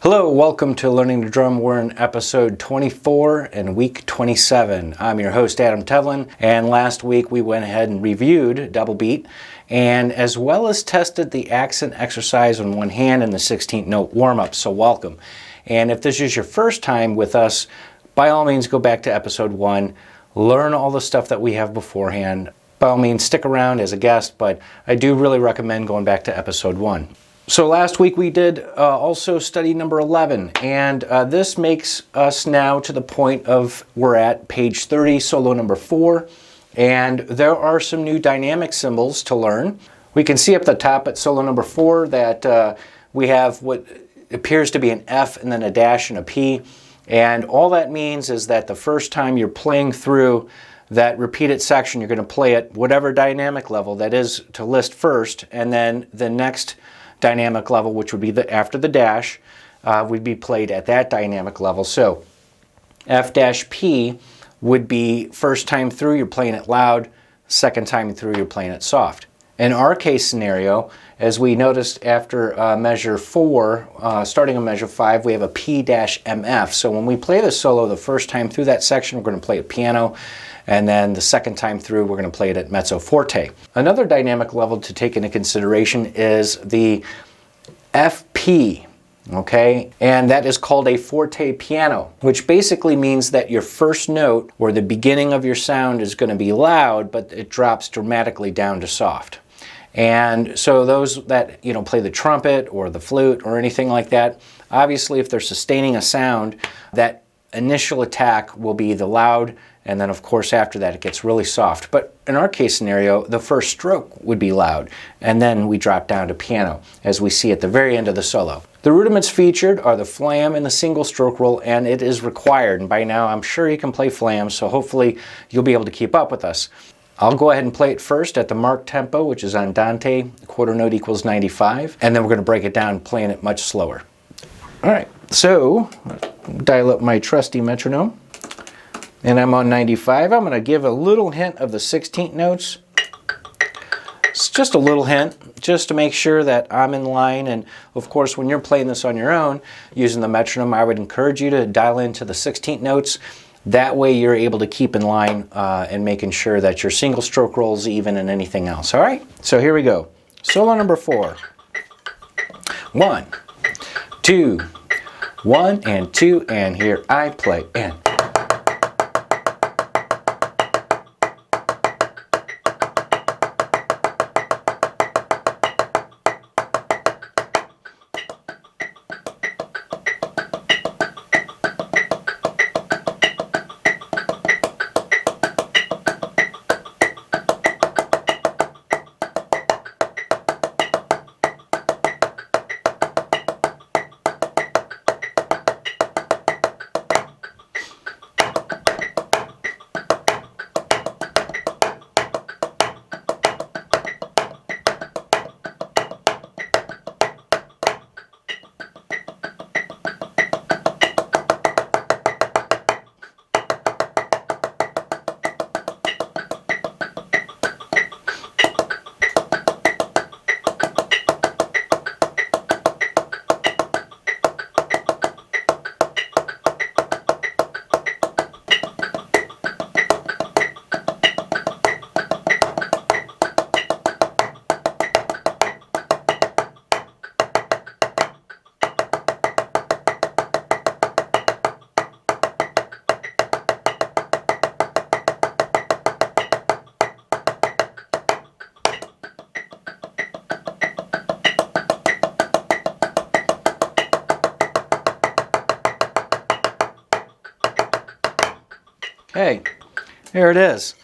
Hello, welcome to Learning to Drum. We're in episode 24 and week 27. I'm your host, Adam Tevlin, and last week we went ahead and reviewed double beat, and as well as tested the accent exercise on one hand and the 16th note warm-up, so welcome. And if this is your first time with us, by all means go back to episode 1, learn all the stuff that we have beforehand. By all means stick around as a guest, but I do really recommend going back to episode 1. So last week we did also study number 11, and this makes us now to the point of we're at page 30, solo number 4, and there are some new dynamic symbols to learn. We can see up the top at solo number 4 that we have what appears to be an F and then a dash and a P, and all that means is that the first time you're playing through that repeated section, you're going to play at whatever dynamic level that is to list first, and then the next dynamic level, which would be after the dash, would be played at that dynamic level. So F-P would be first time through you're playing it loud, second time through you're playing it soft. In our case scenario, as we noticed after measure 4, starting on measure 5, we have a P-MF. So when we play the solo the first time through that section, we're going to play it piano, and then the second time through we're going to play it at Mezzo Forte. Another dynamic level to take into consideration is the FP, okay? And that is called a forte piano, which basically means that your first note or the beginning of your sound is going to be loud, but it drops dramatically down to soft. And so those that play the trumpet or the flute or anything like that, obviously if they're sustaining a sound, that initial attack will be the loud, and then of course after that it gets really soft. But in our case scenario, the first stroke would be loud, and then we drop down to piano, as we see at the very end of the solo. The rudiments featured are the flam and the single stroke roll, and it is required. And by now I'm sure you can play flam, so hopefully you'll be able to keep up with us. I'll go ahead and play it first at the marked tempo, which is andante, quarter note equals 95, and then we're going to break it down playing it much slower. All right, so dial up my trusty metronome, and I'm on 95. I'm going to give a little hint of the 16th notes. It's just a little hint, just to make sure that I'm in line. And of course, when you're playing this on your own, using the metronome, I would encourage you to dial into the 16th notes. That way you're able to keep in line and making sure that your single stroke rolls even and anything else. All right, so here we go. Solo number 4. 1, 2, 1 and 2, and here I play. And okay, there it is.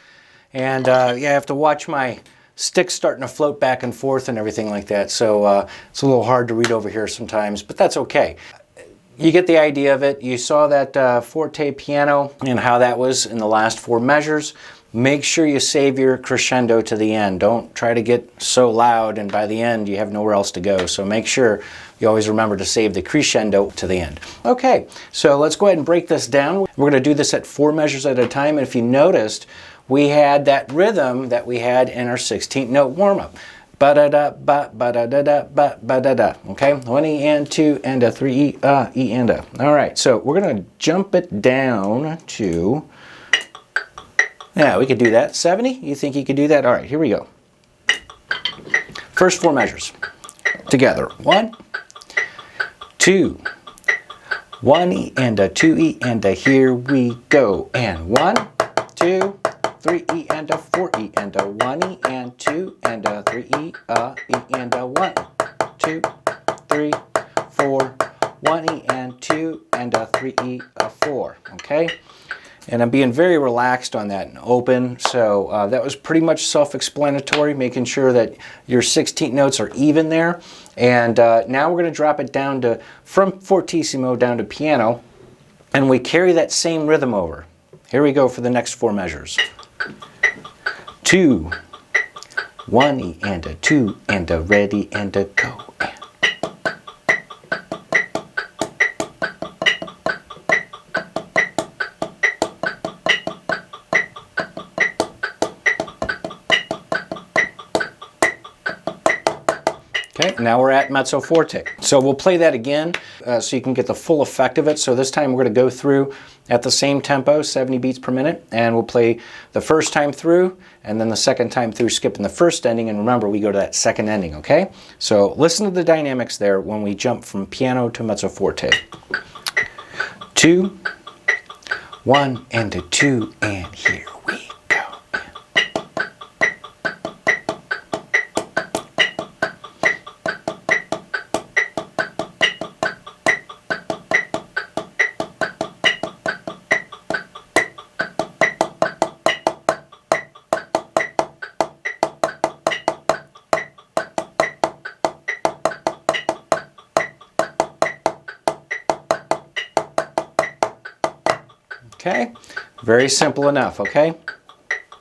And yeah, I have to watch my sticks starting to float back and forth and everything like that. So it's a little hard to read over here sometimes, but that's okay. You get the idea of it. You saw that forte piano and how that was in the last 4 measures. Make sure you save your crescendo to the end. Don't try to get so loud and by the end you have nowhere else to go. So make sure you always remember to save the crescendo to the end. Okay, so let's go ahead and break this down. We're going to do this at 4 measures at a time. And if you noticed, we had that rhythm that we had in our 16th note warm-up. ba da da ba ba da da da ba ba da da. Okay, 1 E and 2 and a 3 E E and a. All right, so we're gonna jump it down to, yeah, we could do that. 70. You think you could do that? All right, here we go. First 4 measures together. 1, 2, 1 E and a 2 E and a. Here we go. And 1, 2, 3 E and a 4 E and a 1 E and 2 and a 3 E and a 1, 2, 3, 4, 1 E and 2 and a 3 E 4. Okay, and I'm being very relaxed on that and open. So that was pretty much self-explanatory, making sure that your 16th notes are even there. And now we're going to drop it down to from fortissimo down to piano, and we carry that same rhythm over. Here we go for the next 4 measures. 2, 1 E and a 2 and a ready and a go. Okay, now we're at Mezzo Forte. So we'll play that again so you can get the full effect of it. So this time we're going to go through at the same tempo, 70 beats per minute, and we'll play the first time through and then the second time through, skipping the first ending, and remember we go to that second ending, okay? So listen to the dynamics there when we jump from piano to Mezzo Forte. 2, 1 and a 2 and here we go. Okay, very simple enough, okay?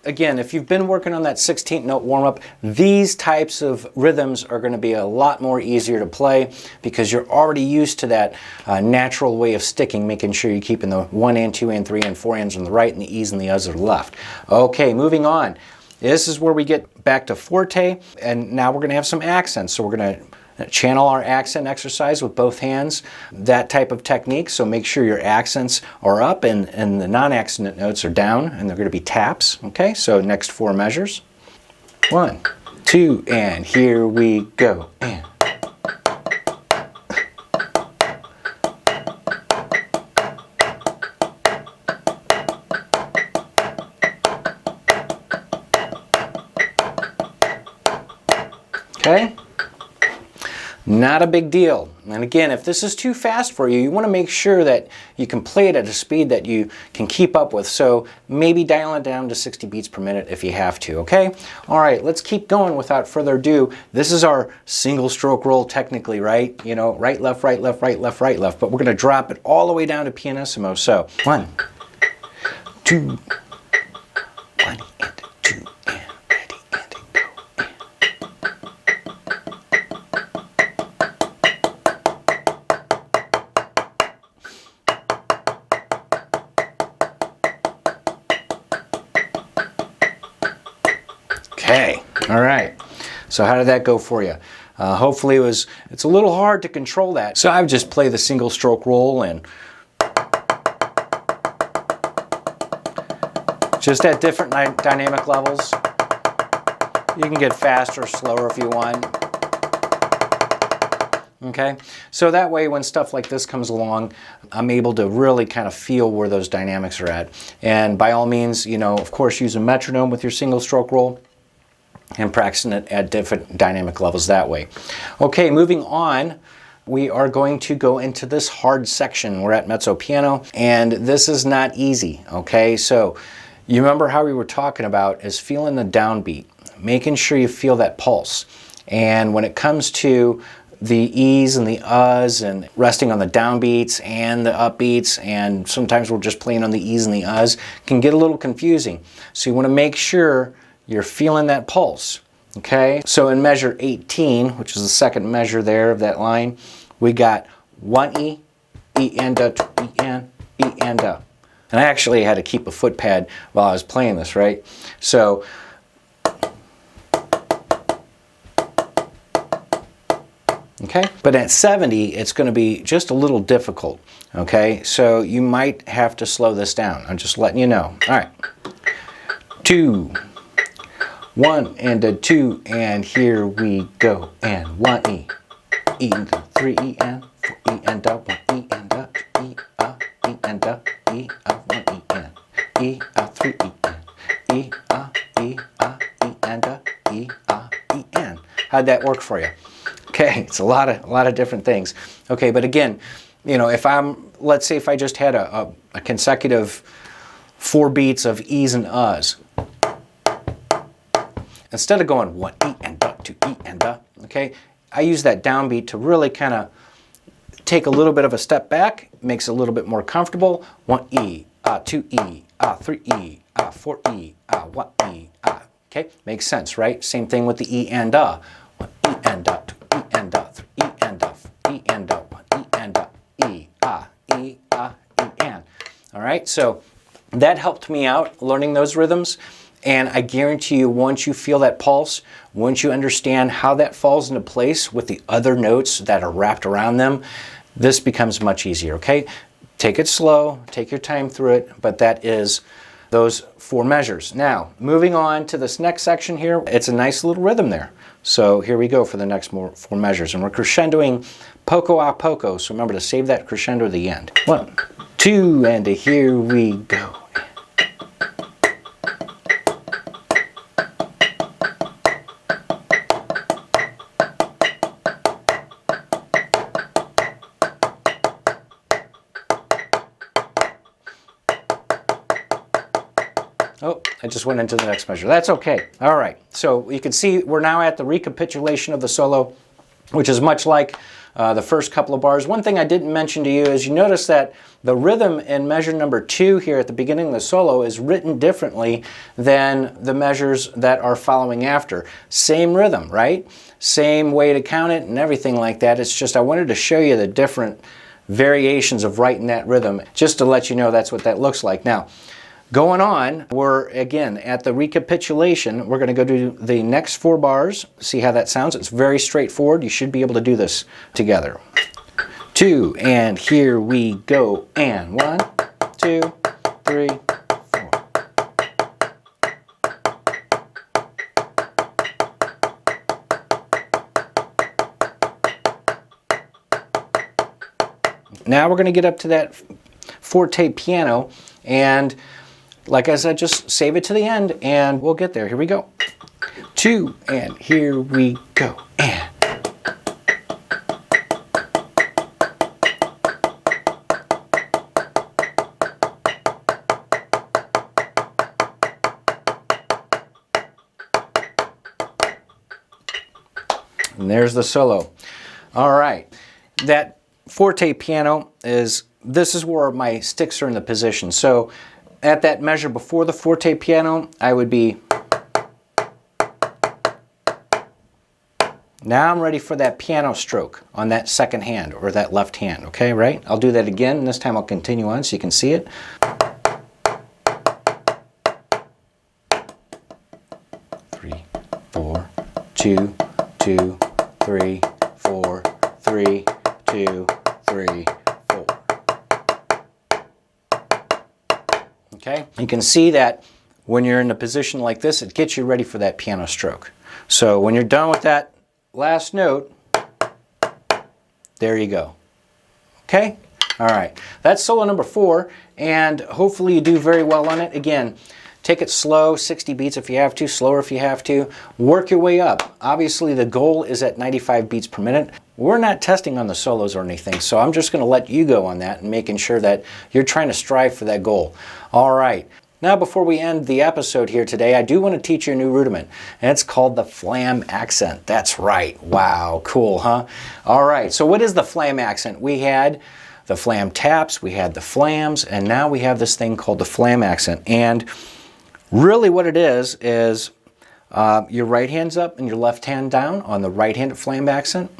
Again, if you've been working on that 16th note warm-up, these types of rhythms are going to be a lot more easier to play because you're already used to that natural way of sticking, making sure you're keeping the 1 and 2 and 3 and 4 ands on the right and the E's and the U's on the left. Okay, moving on. This is where we get back to forte, and now we're going to have some accents. So we're going to channel our accent exercise with both hands, that type of technique. So make sure your accents are up and the non-accent notes are down, and they're going to be taps. Okay, so next 4 measures. 1, 2, and here we go. And okay. Not a big deal. And again, if this is too fast for you, you want to make sure that you can play it at a speed that you can keep up with. So maybe dial it down to 60 beats per minute if you have to, okay? All right, let's keep going without further ado. This is our single stroke roll technically, right? You know, right, left, right, left, right, left, right, left. But we're going to drop it all the way down to pianissimo. So 1, 2, 1 and 2 and ready and go. Okay, all right. So how did that go for you? Hopefully it's a little hard to control that. So I've just played the single stroke roll and just at different dynamic levels. You can get faster or slower if you want. Okay, so that way when stuff like this comes along, I'm able to really kind of feel where those dynamics are at. And by all means, you know, of course, use a metronome with your single stroke roll and practicing it at different dynamic levels that way. Okay, moving on, we are going to go into this hard section. We're at Mezzo Piano, and this is not easy, okay? So you remember how we were talking about is feeling the downbeat, making sure you feel that pulse. And when it comes to the E's and the U's and resting on the downbeats and the upbeats, and sometimes we're just playing on the E's and the U's, can get a little confusing. So you want to make sure you're feeling that pulse, okay? So in measure 18, which is the second measure there of that line, we got 1 E, E and a, E and, E and a. And I actually had to keep a foot pad while I was playing this, right? So okay? But at 70, it's going to be just a little difficult, okay? So you might have to slow this down. I'm just letting you know. All right. 2, 1 and a 2, and here we go. And 1 E, E and 3 E and 4 E and a 1 E and a E and a E 1 E and E 3 E and E E and a E and. How'd that work for you? Okay, it's a lot of different things. Okay, but again, you know, if let's say if I just had a consecutive 4 beats of E's and U's, instead of going 1 E and a, 2 E and a, okay, I use that downbeat to really kind of take a little bit of a step back, makes it a little bit more comfortable. 1 E, 2 E, 3 E, 4 E, 1 E, okay, makes sense, right? Same thing with the E and a. 1 E and a, 2 E and a, 3 E and a, 4 E and a, 1 E and a, E, E, and. All right, so that helped me out learning those rhythms. And I guarantee you, once you feel that pulse, once you understand how that falls into place with the other notes that are wrapped around them, this becomes much easier, okay? Take it slow, take your time through it, but that is those 4 measures. Now, moving on to this next section here, it's a nice little rhythm there. So here we go for the next 4 measures. And we're crescendoing poco a poco, so remember to save that crescendo to the end. 1, 2, and here we go. Oh, I just went into the next measure. That's okay. All right. So you can see we're now at the recapitulation of the solo, which is much like the first couple of bars. One thing I didn't mention to you is you notice that the rhythm in measure number 2 here at the beginning of the solo is written differently than the measures that are following after. Same rhythm, right? Same way to count it and everything like that. It's just I wanted to show you the different variations of writing that rhythm just to let you know that's what that looks like. Now, going on, we're again at the recapitulation. We're going to go to the next 4 bars, see how that sounds. It's very straightforward. You should be able to do this together. 2, and here we go. And 1, 2, 3, 4. Now we're going to get up to that forte piano, and like I said, just save it to the end and we'll get there. Here we go. 2, and here we go. And. And there's the solo. All right. That forte piano this is where my sticks are in the position. So at that measure before the forte piano, I would be. Now I'm ready for that piano stroke on that second hand or that left hand, okay, right? I'll do that again, and this time I'll continue on so you can see it. Three, 4, 2, 2, 3, 4, 3, 2, 3, 4. Okay, you can see that when you're in a position like this, it gets you ready for that piano stroke. So when you're done with that last note, there you go. Okay? All right. That's solo number 4, and hopefully you do very well on it. Again, take it slow, 60 beats if you have to, slower if you have to. Work your way up. Obviously, the goal is at 95 beats per minute. We're not testing on the solos or anything, so I'm just going to let you go on that and making sure that you're trying to strive for that goal. All right. Now, before we end the episode here today, I do want to teach you a new rudiment, and it's called the Flam Accent. That's right. Wow, cool, huh? All right, so what is the Flam Accent? We had the Flam taps, we had the flams, and now we have this thing called the Flam Accent. And really what it is your right hand's up and your left hand down on the right-handed Flam Accent.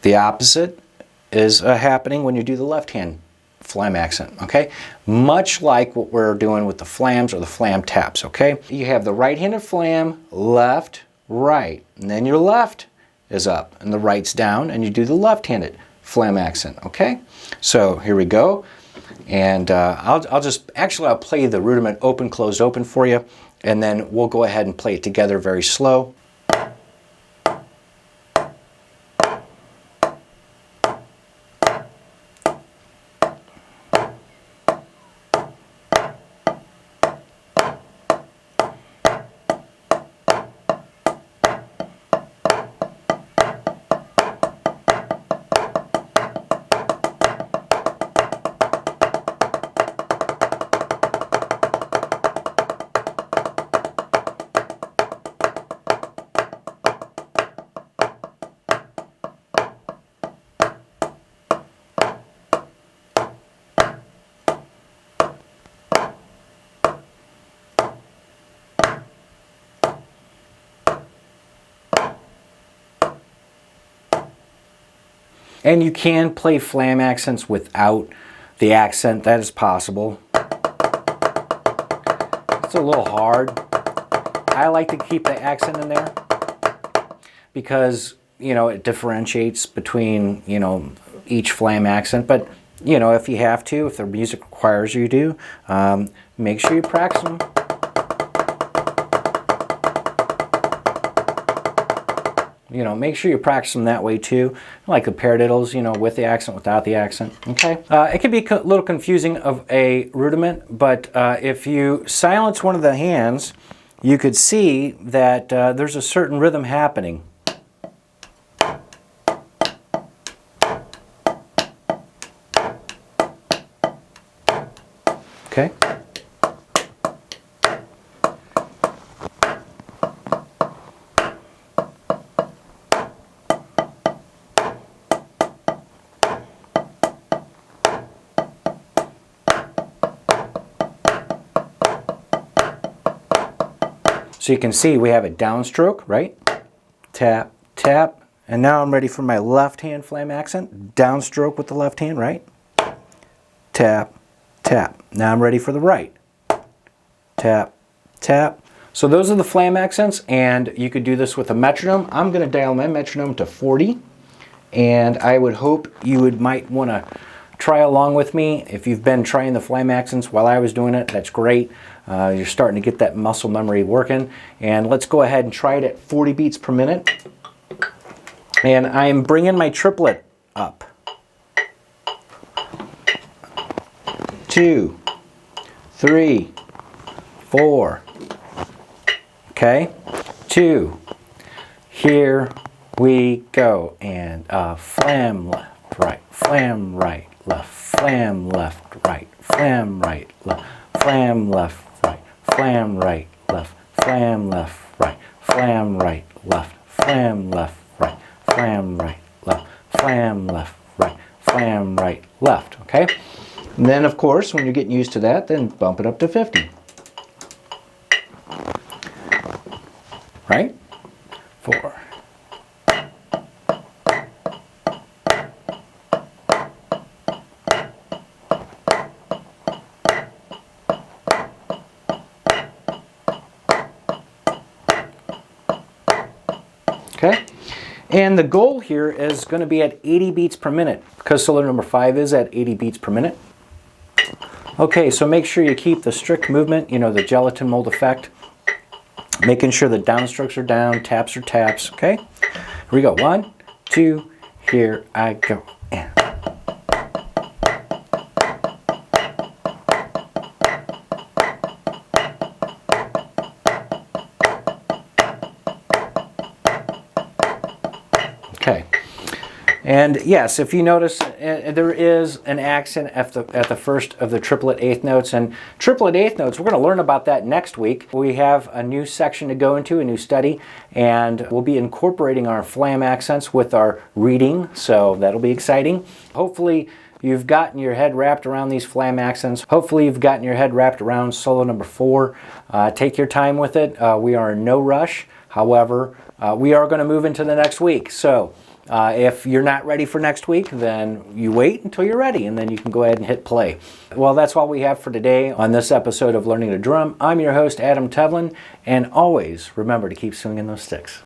The opposite is happening when you do the left hand Flam Accent, okay? Much like what we're doing with the flams or the flam taps, okay? You have the right-handed flam, left, right, and then your left is up and the right's down, and you do the left-handed Flam accent, okay? So here we go. And I'll play the rudiment open, closed, open for you, and then we'll go ahead and play it together very slow. And you can play Flam accents without the accent. That is possible. It's a little hard. I like to keep the accent in there because, you know, it differentiates between, you know, each Flam accent. But, you know, if you have to, if the music requires you to, make sure you practice them. You know, make sure you practice them that way too, like the paradiddles, you know, with the accent, without the accent, okay? It can be a little confusing of a rudiment, but if you silence one of the hands, you could see that there's a certain rhythm happening. Okay? So you can see we have a downstroke, right? Tap, tap. And now I'm ready for my left hand Flam accent. Downstroke with the left hand, right? Tap, tap. Now I'm ready for the right. Tap, tap. So those are the Flam accents, and you could do this with a metronome. I'm going to dial my metronome to 40, and I would hope you might want to try along with me. If you've been trying the Flam accents while I was doing it, that's great. You're starting to get that muscle memory working. And let's go ahead and try it at 40 beats per minute. And I am bringing my triplet up. 2, 3, 4. Okay? 2. Here we go. And Flam left, right, Flam right, left, Flam left, right, Flam right, left, Flam left, right, Flam right, left, Flam left, right, Flam right, left, Flam left, right, Flam right, left, Flam left, right, Flam right, left, okay? And then, of course, when you're getting used to that, then bump it up to 50. Right? 4. Okay, and the goal here is going to be at 80 beats per minute because solo number 5 is at 80 beats per minute. Okay, so make sure you keep the strict movement, you know, the gelatin mold effect, making sure the downstrokes are down, taps are taps, okay? Here we go, 1, 2, here I go, and. Okay, and yes, if you notice, there is an accent at the first of the triplet eighth notes, and triplet eighth notes, we're going to learn about that next week. We have a new section to go into, a new study, and we'll be incorporating our Flam accents with our reading, so that'll be exciting. Hopefully, you've gotten your head wrapped around these Flam accents. Hopefully you've gotten your head wrapped around solo number 4. Take your time with it. We are in no rush. However, we are going to move into the next week. So if you're not ready for next week, then you wait until you're ready, and then you can go ahead and hit play. Well, that's all we have for today on this episode of Learning to Drum. I'm your host, Adam Tevlin, and always remember to keep swinging those sticks.